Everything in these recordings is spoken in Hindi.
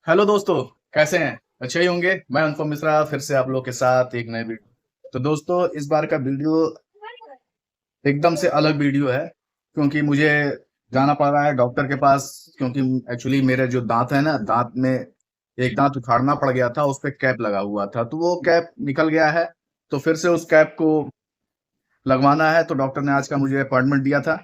हेलो दोस्तों, कैसे हैं? अच्छे ही होंगे। मैं अनुपम मिश्रा फिर से आप लोग के साथ एक नए वीडियो। तो दोस्तों, इस बार का वीडियो एकदम से अलग वीडियो है, क्योंकि मुझे जाना पड़ रहा है डॉक्टर के पास। क्योंकि एक्चुअली मेरे जो दांत है ना, दांत में एक दांत उखाड़ना पड़ गया था, उस पे कैप लगा हुआ था, तो वो कैप निकल गया है। तो फिर से उस कैप को लगवाना है। तो डॉक्टर ने आज का मुझे अपॉइंटमेंट दिया था,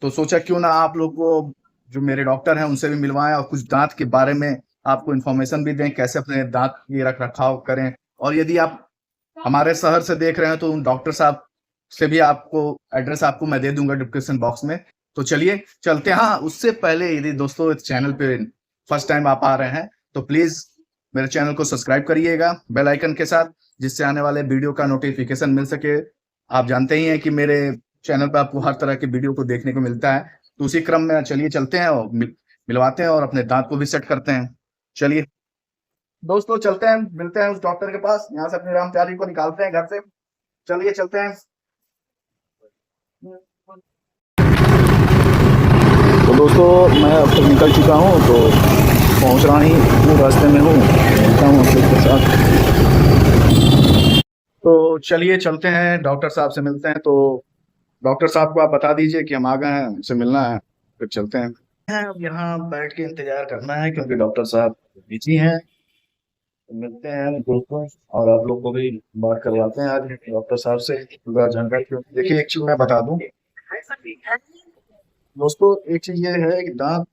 तो सोचा क्यों ना आप लोग को, जो मेरे डॉक्टर हैं, उनसे भी मिलवाएं और कुछ दांत के बारे में आपको इन्फॉर्मेशन भी दें, कैसे अपने दांत की रख रखाव करें। और यदि आप हमारे शहर से देख रहे हैं तो उन डॉक्टर साहब से भी आपको एड्रेस आपको मैं दे दूंगा डिस्क्रिप्शन बॉक्स में। तो चलिए चलते हैं। हाँ, उससे पहले यदि दोस्तों इस चैनल पे फर्स्ट टाइम आप आ रहे हैं तो प्लीज मेरे चैनल को सब्सक्राइब करिएगा बेल आइकन के साथ, जिससे आने वाले वीडियो का नोटिफिकेशन मिल सके। आप जानते ही हैं कि मेरे चैनल पर आपको हर तरह के वीडियो को देखने को मिलता है। तो उसी क्रम में चलिए चलते हैं और मिलवाते हैं और अपने दांत को भी सेट करते हैं। चलिए दोस्तों, चलते हैं, मिलते हैं उस डॉक्टर के पास। यहाँ से अपनी राम प्यारी को निकालते हैं घर से। चलिए चलते हैं। तो दोस्तों, मैं अब तक निकल चुका हूँ, तो पहुँच रहा ही हूँ, रास्ते में हूँ, मिलता हूँ आप लोग के साथ। तो चलिए चलते हैं, डॉक्टर साहब से मिलते हैं। तो डॉक्टर साहब को आप बता दीजिए कि हम आ गए हैं, उनसे मिलना है, फिर चलते हैं। अब यहाँ बैठ के इंतजार करना है, क्योंकि डॉक्टर साहब बिजी हैं। तो मिलते हैं बिल्कुल, और आप लोग को भी बात करवाते हैं आज डॉक्टर साहब से पूरा जानकारी। क्योंकि देखिए, एक चीज मैं बता दूं दोस्तों, एक चीज ये है कि दांत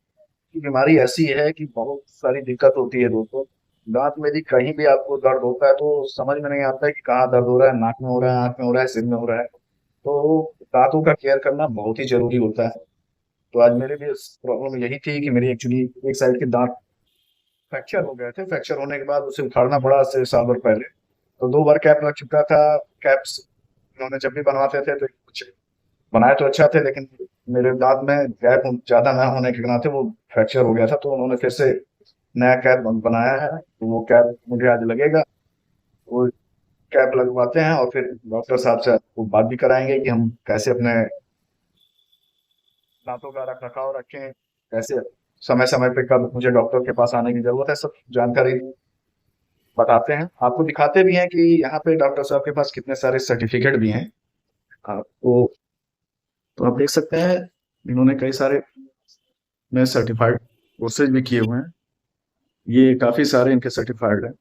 की बीमारी ऐसी है कि बहुत सारी दिक्कत होती है दोस्तों। दांत में यदि कहीं भी आपको दर्द होता है तो समझ में नहीं आता है कि कहाँ दर्द हो रहा है, नाक में हो रहा है, आंख में हो रहा है, सिर में हो रहा है। तो दांतों का केयर करना बहुत ही जरूरी होता है। तो आज मेरे भी प्रॉब्लम यही थी कि मेरी एक्चुअली एक साइड के दांत फ्रैक्चर हो गए थे। फ्रैक्चर होने के बाद उसे उखाड़ना पड़ा आज से साल भर पहले। तो 2 बार कैप लग चुका था। कैप्स उन्होंने जब भी बनवाते थे तो कुछ बनाए तो अच्छा थे, लेकिन मेरे दांत में गैप ज्यादा ना होने के नाते वो फ्रैक्चर हो गया था। तो उन्होंने फिर से नया कैप बनाया है, तो वो कैप मुझे आज लगेगा। वो कैप लगवाते हैं और फिर डॉक्टर साहब से वो बात भी कराएंगे कि हम कैसे अपने दांतों का रख रखाव रखें, कैसे समय समय पे कब मुझे डॉक्टर के पास आने की जरूरत है, सब जानकारी बताते हैं। आपको दिखाते भी हैं कि यहाँ पे डॉक्टर साहब के पास कितने सारे सर्टिफिकेट भी हैं आपको। तो आप देख सकते हैं, इन्होंने कई सारे में सर्टिफाइड कोर्सेज भी किए हुए हैं। ये काफी सारे इनके सर्टिफाइड हैं।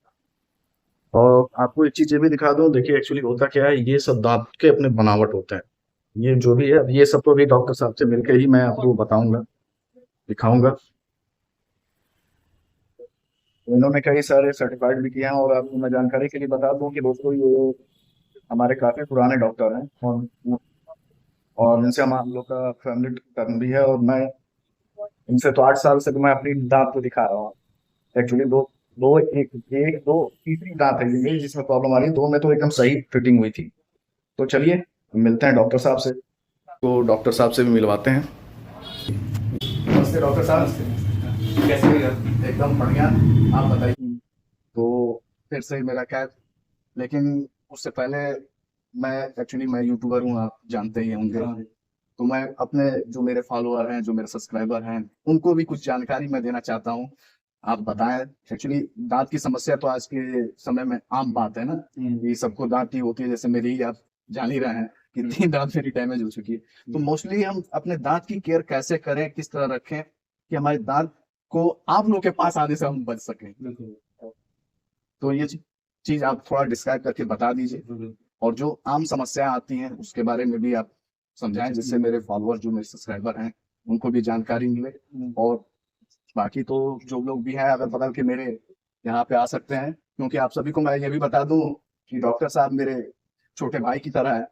और आपको एक चीज ये भी दिखा दूं, देखिए एक्चुअली होता क्या है, ये सब दांत के अपने बनावट होते हैं। ये जो भी है, अब ये सब तो अभी डॉक्टर साहब से मिलकर ही मैं आपको बताऊंगा, दिखाऊंगा। तो इन्होंने कई सारे सर्टिफाइड भी किए हैं। और आपको मैं जानकारी के लिए बता दूं कि दोस्तों, ये हमारे काफी पुराने डॉक्टर हैं। और इनसे हम लोग का फैमिली टर्म भी है। और मैं इनसे तो 8 साल से तो मैं अपनी दांत को दिखा रहा हूँ। एक्चुअली दो दो एक एक दो तीसरी दांत है ये मेरी जिसमें प्रॉब्लम आ रही है। दो में तो एकदम सही फिटिंग हुई थी। तो चलिए मिलते हैं डॉक्टर साहब से। तो डॉक्टर साहब से भी मिलवाते हैं। नमस्ते डॉक्टर साहब, कैसे हैं? एकदम बढ़िया। आप बताइए। तो फिर से मेरा क्या, लेकिन उससे पहले मैं यूट्यूबर हूँ, आप जानते ही होंगे। तो मैं अपने जो मेरे फॉलोअर हैं, जो मेरे सब्सक्राइबर हैं, उनको भी कुछ जानकारी मैं देना चाहता हूँ। आप बताएं। एक्चुअली दांत की समस्या तो आज के समय में आम बात है ना, ये सबको दांत की होती है। जैसे मेरी ही, आप जान ही रहे हैं कि 3 दांत मेरी डैमेज हो चुकी है। तो मोस्टली हम अपने दांत की केयर कैसे करें, किस तरह रखें कि हमारे दांत को आप लोग के पास आने से हम बच सकें। तो ये चीज आप थोड़ा डिस्क्राइब करके बता दीजिए। और जो आम समस्याएं आती हैं उसके बारे में भी आप समझाएं, जिससे मेरे फॉलोअर, जो मेरे सब्सक्राइबर हैं, उनको भी जानकारी मिले। और बाकी तो जो लोग भी हैं, अगर बदल के मेरे यहाँ पे आ सकते हैं, क्योंकि आप सभी को मैं ये भी बता दूं कि डॉक्टर साहब मेरे छोटे भाई की तरह है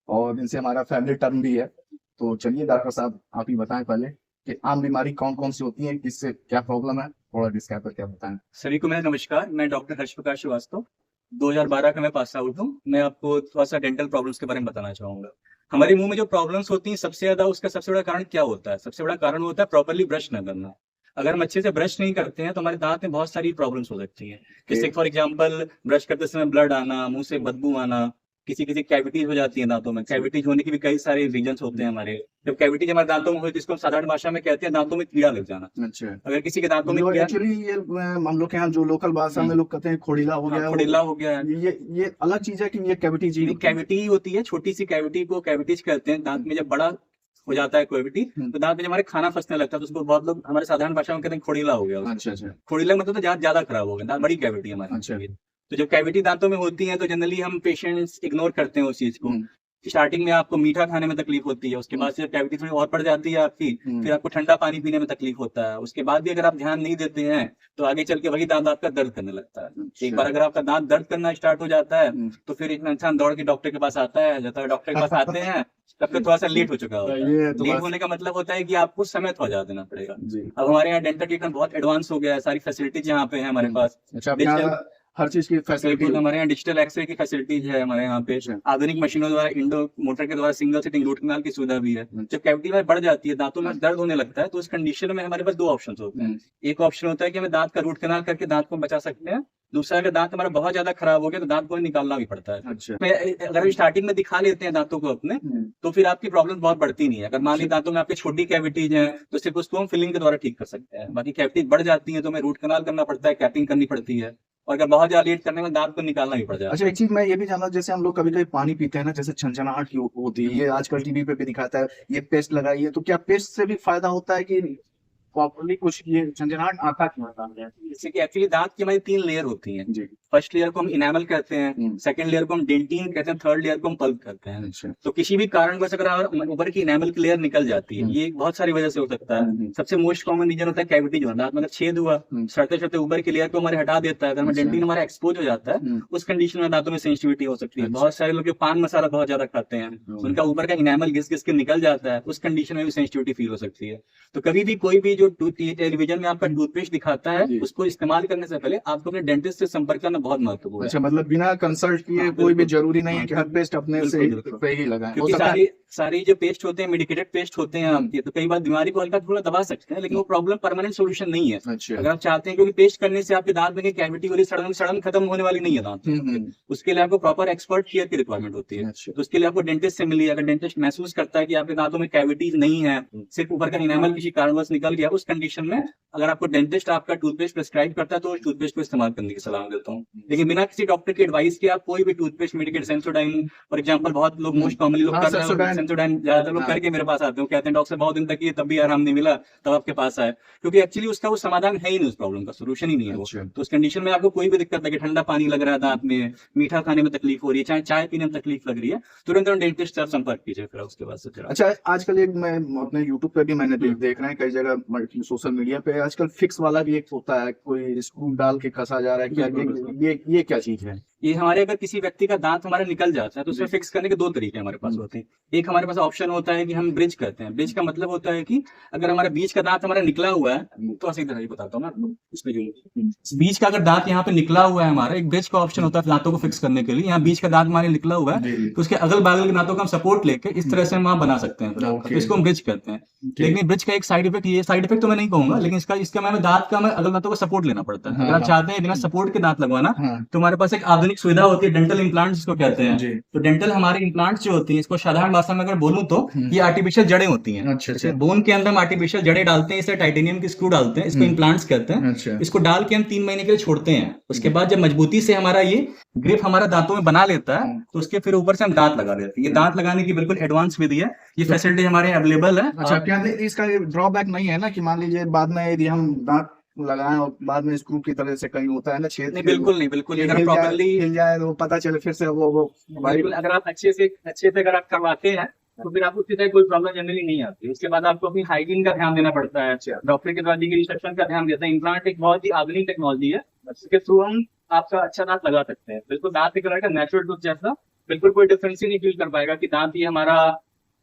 और इनसे हमारा फैमिली टर्म भी है। तो चलिए डॉक्टर साहब, आप ही बताएं पहले कि आम बीमारी कौन कौन सी होती है, किससे क्या प्रॉब्लम है, थोड़ा डिस्क्राइब करके आप बताएं। सभी को मेरा नमस्कार। मैं डॉक्टर हर्ष प्रकाश श्रीवास्तव, 2012 का मैं पास आउट हूँ। मैं आपको थोड़ा सा डेंटल प्रॉब्लम्स के बारे में बताना चाहूंगा। हमारे मुंह में जो प्रॉब्लम्स होती हैं, सबसे ज्यादा उसका सबसे बड़ा कारण क्या होता है? सबसे बड़ा कारण होता है प्रॉपर्ली ब्रश न करना। अगर हम अच्छे से ब्रश नहीं करते हैं तो हमारे दांत में बहुत सारी प्रॉब्लम्स हो सकती हैं। जैसे फॉर एग्जाम्पल, ब्रश करते समय ब्लड आना, मुंह से बदबू आना, किसी किसी कैविटीज हो जाती है दांतों में। कैविटीज होने के भी कई सारे रीजंस होते हैं हमारे। जब कैविटीज हमारे दांतों में होती है, इसको हम साधारण भाषा में कहते हैं दांतों में कीड़ा लग जाना। अच्छा, अगर किसी के दांतों में जो कीड़ा, एक्चुअली ये हम लोग के यहाँ जो लोकल भाषा में लोग कहते हैं खोड़िला हो गया, खोड़िल्ला हो गया है, ये अलग चीज है कि ये कैविटी जी होती है? कैविटी ही होती है, छोटी सी कैविटी को कैविटीज कहते हैं। दांत में जब बड़ा हो जाता है कैविटी, तो दांत में जब हमारे खाना फंसने लगता है तो उसको बहुत लोग हमारे साधारण भाषा में कहते हैं खोड़िला हो गया। अच्छा अच्छा खोड़िला मतलब तो दांत ज्यादा खराब हो गया, दांत बड़ी कैविटी है हमारी। अच्छा। तो जब कैविटी दांतों में होती है तो जनरली हम पेशेंट्स इग्नोर करते हैं उस चीज को। स्टार्टिंग में आपको मीठा खाने में तकलीफ होती है, उसके बाद से कैविटी थोड़ी और बढ़ जाती है आपकी, फिर आपको ठंडा पानी पीने में तकलीफ होता है। उसके बाद भी अगर आप ध्यान नहीं देते हैं तो आगे चल के वही दांत आपका दर्द करने लगता है। एक बार अगर आपका दांत दर्द करना स्टार्ट हो जाता है तो फिर इंसान दौड़ के डॉक्टर के पास आता है। जब तक डॉक्टर के पास आते हैं तब तक थोड़ा सा लेट हो चुका होता है। लेट होने का मतलब होता है कि आपको समय थोड़ा ज्यादा देना पड़ेगा। अब हमारे यहाँ डेंटल ट्रीटमेंट बहुत एडवांस हो गया है, सारी फैसिलिटीज यहाँ पे है हमारे पास। अच्छा, हर चीज की फैसिलिटी हमारे यहाँ डिजिटल एक्सरे की फैसिलिटीज है हमारे यहाँ पे। आधुनिक मशीनों द्वारा इंडो मोटर के द्वारा सिंगल सिटिंग रूट कैनाल की सुविधा भी है। जब कैविटी में बढ़ जाती है, दांतों में दर्द होने लगता है, तो उस कंडीशन में हमारे पास दो ऑप्शन होते हैं। एक ऑप्शन होता है कि हमें दांत का रूट कैनाल करके दांत को बचा सकते हैं। दूसरा, अगर दांत हमारा बहुत ज्यादा खराब हो गया तो दांत को निकालना भी पड़ता है। अच्छा। अगर हम स्टार्टिंग में दिखा लेते हैं दांतों को अपने, तो फिर आपकी प्रॉब्लम बहुत बढ़ती नहीं है। अगर मान ली दांतों में आपकी छोटी कैविटीज है तो सिर्फ उसको हम फिलिंग के द्वारा ठीक कर सकते हैं। बाकी कैविटीज बढ़ जाती है तो हमें रूट कैनाल करना पड़ता है, कैपिंग करनी पड़ती है, और अगर बहुत ज्यादा लेट करने में दांत को निकालना भी पड़ जाता है। अच्छा, एक चीज मैं ये भी जानना, जैसे हम लोग कभी कभी पानी पीते हैं ना, जैसे छनछनाहट की होती है, ये आजकल टीवी पे भी दिखाता है, ये पेस्ट लगाइए, तो क्या पेस्ट से भी फायदा होता है कि प्रॉपर्ली कुछ ये छनछनाहट आता क्यों है? जैसे कि एक्चुअली दांत की हमारी 3 लेयर होती हैं जी। फर्स्ट लेयर को हम इनेमल कहते हैं, सेकंड लेयर को हम डेंटिन कहते हैं, थर्ड लेयर को हम पल्प कहते हैं। अच्छा। तो किसी भी कारणवश अगर ऊपर की इनेमल की लेयर निकल जाती है, ये बहुत सारी वजह से हो सकता है। सबसे मोस्ट कॉमन रीजन होता है कैविटी जो दांत में अगर छेद हुआ, सड़ते सड़ते ऊपर की लेयर को हमारे हटा देता है। अगर डेंटिन हमारा एक्सपोज हो जाता है, उस कंडीशन में दांतों में सेंसिटिविटी हो सकती है। बहुत सारे लोग पान मसाला बहुत ज्यादा खाते हैं, उनका ऊपर का इनेमल घिस घिस के निकल जाता है, उस कंडीशन में भी सेंसिटिविटी फील हो सकती है। तो कभी भी कोई भी जो टेलीविजन में आपका टूथपेस्ट दिखाता है, उसको इस्तेमाल करने से पहले आपको अपने डेंटिस्ट से संपर्क करना बहुत महत्वपूर्ण है। मतलब बिना कंसल्ट किए कोई भी जरूरी नहीं है कि हर पेस्ट अपने से पे ही लगाएं। क्योंकि सारी जो पेस्ट होते हैं मेडिकेटेड पेस्ट होते हैं आपके, तो कई बार बीमारी को हल्का थोड़ा दबा सकते हैं, लेकिन वो प्रॉब्लम परमानेंट सोल्यूशन नहीं है। अच्छा। अगर आप चाहते हैं, क्योंकि पेस्ट करने से आपके दांत में कैविटी वाली सड़न खत्म होने वाली नहीं है दांत, उसके लिए आपको प्रॉपर एक्सपर्ट केयर की रिक्वायरमेंट होती है। तो उसके लिए आपको डेंटिस्ट से मिलिए। अगर डेंटिस्ट महसूस करता है कि आपके दांतों में कैविटीज नहीं है, सिर्फ ऊपर का इनेमल किसी कारणवश निकल गया, उस कंडीशन में अगर आपको डेंटिस्ट आपका टूथपेस्ट प्रेस्क्राइब करता है तो टूथपेस्ट को इस्तेमाल करने की सलाह देता हूँ। लेकिन बिना किसी डॉक्टर की एडवाइस के आप कोई भी toothpaste medicate, Sensodyne for example, बहुत लोग मोस्ट कॉमनली लोग कर रहे हैं, सेंसोडाइन ज्यादातर लोग करके मेरे पास आते हैं, कहते हैं डॉक्टर से बहुत दिन तक ये तब भी आराम नहीं मिला, तब आपके पास आए, क्योंकि एक्चुअली उसका वो समाधान है ही नहीं, उस प्रॉब्लम का सोल्यूशन ही नहीं है वो। तो उस कंडीशन में आपको कोई भी दिक्कत लगे, ठंडा पानी लग रहा है दांत में, मीठा खाने में तकलीफ हो रही है, चाहे चाय पीने में तकलीफ लग रही है, तुरंत डेंटिस्ट से संपर्क कीजिए फिर उसके बाद से। अच्छा, आजकल एक मैं अपने यूट्यूब पे भी मैंने देख रहे हैं कई जगह सोशल मीडिया पे, आजकल फिक्स वाला भी एक होता है, कोई स्क्रू डाल के कसा जा रहा है, क्या ये क्या चीज है? ये हमारे अगर किसी व्यक्ति का दांत हमारा निकल जाता है तो उसमें फिक्स करने के 2 तरीके हमारे पास होते हैं। एक हमारे पास ऑप्शन होता है कि हम ब्रिज करते हैं। ब्रिज का मतलब होता है कि अगर हमारा बीच का दांत हमारा निकला हुआ है, तो ऐसी तरह ही बताता हूँ ना, इसमें जो बीच का अगर दांत यहाँ पे निकला हुआ है हमारा, एक ब्रिज का ऑप्शन होता है दांतों को फिक्स करने के लिए। यहाँ बीच का दांत हमारे निकला हुआ है तो उसके अगल बगल के दांतों का हम सपोर्ट लेके इस तरह से हम वहाँ बना सकते हैं, तो इसको हम ब्रिज करते हैं। लेकिन ब्रिज का एक साइड इफेक्ट, ये साइड इफेक्ट तो मैं नहीं कहूंगा, लेकिन इसका हमें दांत का अगल दांतों को सपोर्ट लेना पड़ता है। अगर आप चाहते हैं बिना सपोर्ट के दांत लगवाना, तो हमारे पास एक आधुनिक सुविधा होती है, डेंटल इम्प्लांट्स जिसको कहते हैं। तो डेंटल हमारे इम्प्लांट्स जो होती हैं, इसको साधारण भाषा में अगर बोलूं तो ये आर्टिफिशियल जड़ें होती हैं। अच्छा। बोन के अंदर हम आर्टिफिशियल जड़ें डालते हैं, इसे टाइटेनियम की स्क्रू डालते हैं, इसको इम्प्लांट्स कहते हैं। अच्छा। इसको डाल के हम 3 महीने के लिए छोड़ते हैं। उसके बाद जब मजबूती से हमारा ये ग्रिप हमारा दांतों में बना लेता है, तो उसके फिर ऊपर से हम दांत लगा देते हैं। ये दांत लगाने की बिल्कुल एडवांस विधि है, ये फैसिलिटी हमारे अवेलेबल है। अच्छा, क्या इसका ड्रॉबैक नहीं है ना कि मान लीजिए बाद में यदि हम दांत लगाएं और बाद में स्क्रू की तरह से कहीं होता है ना छेद? नहीं, बिल्कुल नहीं, बिल्कुल। अगर प्रॉपर्ली हिल जाए तो पता चले फिर से वो बिल्कुल, अगर आप अच्छे से अगर आप करवाते हैं तो फिर आपको उसकी कोई प्रॉब्लम जनरली नहीं आती। उसके बाद आपको अपनी हाइजीन का ध्यान देना पड़ता है, डॉक्टर के द्वारा दी गई इंस्ट्रक्शन का ध्यान देता है। इम्प्लांट एक बहुत ही आधुनिक टेक्नोलॉजी है, इसके थ्रू हम आपका अच्छा दांत लगा सकते हैं। बिल्कुल दांत एक का नेचुरल टूथ जैसा, बिल्कुल कोई डिफरेंस ही नहीं फील कर पाएगा कि दांत ये हमारा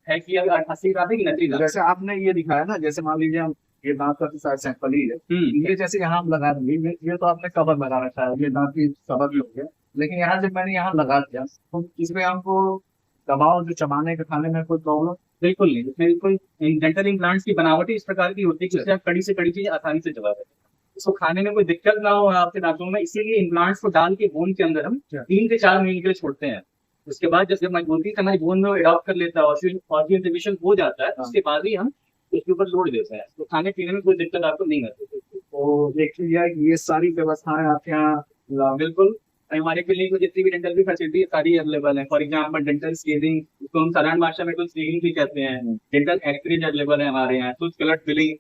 है कि असली दांत है कि नकली दांत। जैसे आपने ये दिखाया ना, जैसे मान लीजिए हम ये दांत का शायद सैंपल ही है, ये जैसे यहाँ हम लगा देंगे, ये तो आपने कवर लगा रखा है, ये दांत की कवर भी हो गया, लेकिन यहाँ जब मैंने यहाँ लगा दिया तो इसमें हमको दबाव जो चबाने के खाने में कोई प्रॉब्लम? बिल्कुल नहीं, इसमें कोई डेंटल इम्प्लांट्स की बनावट इस प्रकार की होती है कि आप कड़ी से कड़ी चीज आसानी से चबा सकते हैं, इसको खाने में कोई दिक्कत ना हो आपके दांतों में। इसीलिए इम्प्लांट्स को डाल के बोन के अंदर हम 3 से 4 महीने के लिए छोड़ते हैं। उसके बाद जैसे मजबूती से हमारी बोन में अडॉप्ट कर लेता है और इंटीग्रेशन हो जाता है, उसके बाद ही हम उसके ऊपर लोड देते हैं, तो खाने पीने में कोई दिक्कत आपको नहीं आती। तो देखिए ये सारी व्यवस्थाएं आपके यहाँ बिल्कुल, हमारे क्लिनिक में जितनी भी डेंटल की फैसिलिटी सारी अवेलेबल है। फॉर एग्जाम्पल डेंटल स्केलिंग, उसको हम साधारण भाषा में स्केलिंग भी कहते हैं। डेंटल एक्सरेज अवेलेबल है हमारे यहाँ। टूथ कलर फिलिंग,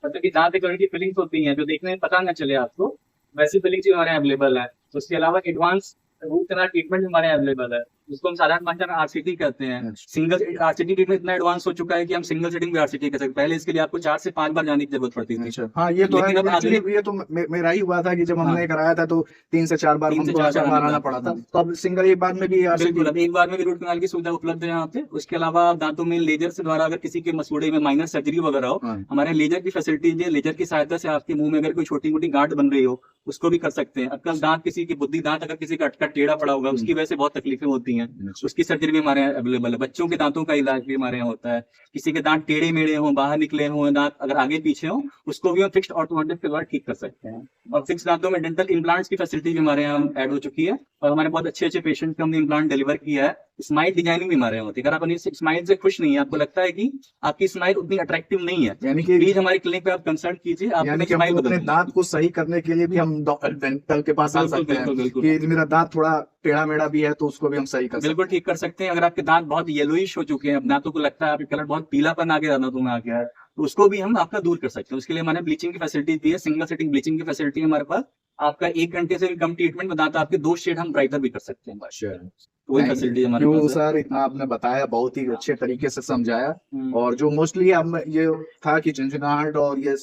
मतलब कि दांत कलर की फिलिंग्स होती हैं जो देखने में पता न चले आपको, वैसी फिलिंग्स भी हमारे यहाँ अवेलेबल है। उसके अलावा एडवांस रूट कैनाल ट्रीटमेंट हमारे यहाँ अवेलेबल है, जिसको हम साधारण भाषा में आरसीटी कहते हैं। सिंगल आरसीटी ट्रीटमेंट इतना एडवांस हो चुका है कि हम सिंगल सेटिंग भी आरसीटी कर सकते हैं। पहले इसके लिए आपको 4 से 5 बार जाने की जरूरत पड़ती थी। हाँ ये तो लेकिन अब है, आधुनिक- ये तो मेरा ही हुआ था कि जब हमने कराया था तो 3 से 4 बार 3 से हमको 4 आचार बार आना पड़ा था। तो अब सिंगल एक बार में भी बिल्कुल, अब एक बार में भी रूट कैनाल की सुविधा उपलब्ध है यहाँ पे। उसके अलावा दांतों में लेजर से द्वारा अगर किसी के मसूड़े में माइनर सर्जरी वगैरह हो, हमारे लेजर की फैसिलिटी है। लेजर की सहायता से आपके मुंह में अगर कोई छोटी मोटी गांठ बन रही हो, उसको भी कर सकते हैं। अक्कल दांत, किसी की बुद्धि दांत अगर किसी का अटका टेढ़ा पड़ा होगा, उसकी वजह से बहुत तकलीफें होती हैं, उसकी सर्जरी भी हमारे यहाँ अवेलेबल है। बच्चों के दांतों का इलाज भी हमारे यहाँ होता है। किसी के दांत टेढ़े मेढ़े हों, बाहर निकले हों, दांत अगर आगे पीछे हो, उसको भी हम फिक्स्ड ऑर्थोडोंटिक के द्वारा ठीक कर सकते हैं। और फिक्स दांतों में डेंटल इम्प्लांट्स की फैसिलिटी भी हमारे यहाँ ऐड हो चुकी है, और हमारे बहुत अच्छे अच्छे पेशेंट को हमने इम्प्लांट डिलीवर किया है। स्माइल डिजाइनिंग भी हमारे यहाँ होती है। अगर आप अपनी स्माइल से खुश नहीं है, आपको लगता है कि आपकी स्माइल उतनी अट्रैक्टिव नहीं है, यानी कि प्लीज हमारी क्लिनिक पे आप कंसल्ट कीजिए, आप यानी कि स्माइल हम बदल अपने दीजिए। दांत को सही करने के लिए भी हम डॉक्टर डेंटल के पास आ बिल्कुल, सकते हैं बिल्कुल, कि मेरा दांत थोड़ा टेढ़ा मेढ़ा भी है तो उसको भी हम सही कर सकते बिल्कुल ठीक कर सकते हैं। अगर आपके दांत बहुत येलोइश हो चुके हैं, दांतों को लगता है आपके कलर बहुत पीलापन आ गया, दांतों में आ गया है, तो उसको भी हम आपका दूर कर सकते हैं। उसके लिए हमारे ब्लीचिंग की फैसिलिटी दी है, सिंगल सेटिंग ब्लीचिंग की फैसिलिटी है हमारे पास। आपका 1 घंटे से भी कम ट्रीटमेंट में दांत आपके 2 शेड हम ब्राइटर भी कर सकते हैं। हैं। तो वही नहीं, फैसिलिटी हमारे क्यों पास है। सर, इतना आपने बताया, बहुत ही अच्छे तरीके से समझाया। हम्म। और जो मोस्टली अब ये था कि झंझनाहट और ये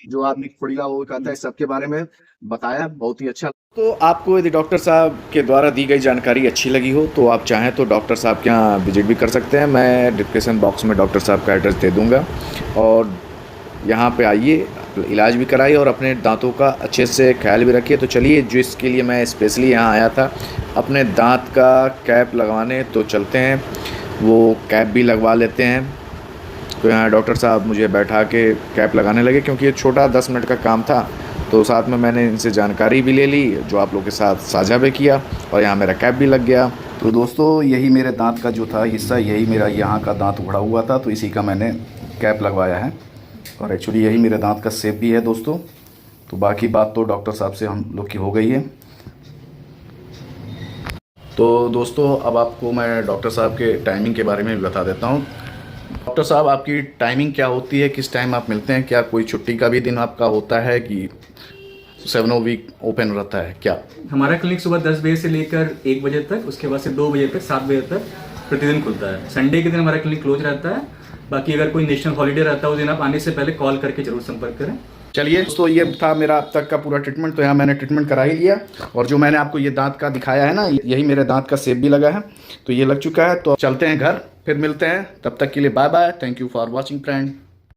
जो आदमी खुड़ीला वो कहता है, सबके बारे में बताया, बहुत ही अच्छा। तो आपको यदि डॉक्टर साहब के द्वारा दी गई जानकारी अच्छी लगी हो तो आप चाहें तो डॉक्टर साहब के यहाँ विजिट भी कर सकते हैं। मैं डिस्क्रिप्शन बॉक्स में डॉक्टर साहब का एड्रेस दे दूँगा, और यहाँ पे आइए, इलाज भी कराइए और अपने दांतों का अच्छे से ख्याल भी रखिए। तो चलिए, जो इसके लिए मैं स्पेशली यहाँ आया था अपने दांत का कैप लगवाने, तो चलते हैं वो कैप भी लगवा लेते हैं। तो यहाँ डॉक्टर साहब मुझे बैठा के कैप लगाने लगे, क्योंकि ये छोटा 10 मिनट का काम था, तो साथ में मैंने इनसे जानकारी भी ले ली, जो आप लोग के साथ साझा भी किया, और यहाँ मेरा कैप भी लग गया। तो दोस्तों, यही मेरे दांत का जो था हिस्सा, यही मेरा यहाँ का दांत उखड़ा हुआ था, तो इसी का मैंने कैप लगवाया है। और एक्चुअली यही मेरे दांत का शेप भी है दोस्तों। तो बाकी बात तो डॉक्टर साहब से हम लोग की हो गई है। तो दोस्तों, अब आपको मैं डॉक्टर साहब के टाइमिंग के बारे में भी बता देता हूँ। डॉक्टर साहब, आपकी टाइमिंग क्या होती है, किस टाइम आप मिलते हैं? क्या कोई छुट्टी का भी दिन आपका होता है कि 7 वीक ओपन रहता है क्या? हमारा क्लिनिक सुबह 10 बजे से लेकर 1 बजे तक, उसके बाद से 2 बजे तक 7 बजे तक प्रतिदिन खुलता है। संडे के दिन हमारा क्लिनिक क्लोज रहता है। बाकी अगर कोई नेशनल हॉलीडे रहता है उस दिन आप आने से पहले कॉल करके जरूर संपर्क करें। चलिए दोस्तों, ये था मेरा अब तक का पूरा ट्रीटमेंट। तो यहाँ मैंने ट्रीटमेंट करा ही लिया, और जो मैंने आपको ये दांत का दिखाया है ना, यही मेरे दांत का शेप भी लगा है, तो ये लग चुका है। तो चलते हैं घर, फिर मिलते हैं। तब तक के लिए bye bye. Thank you for watching friend.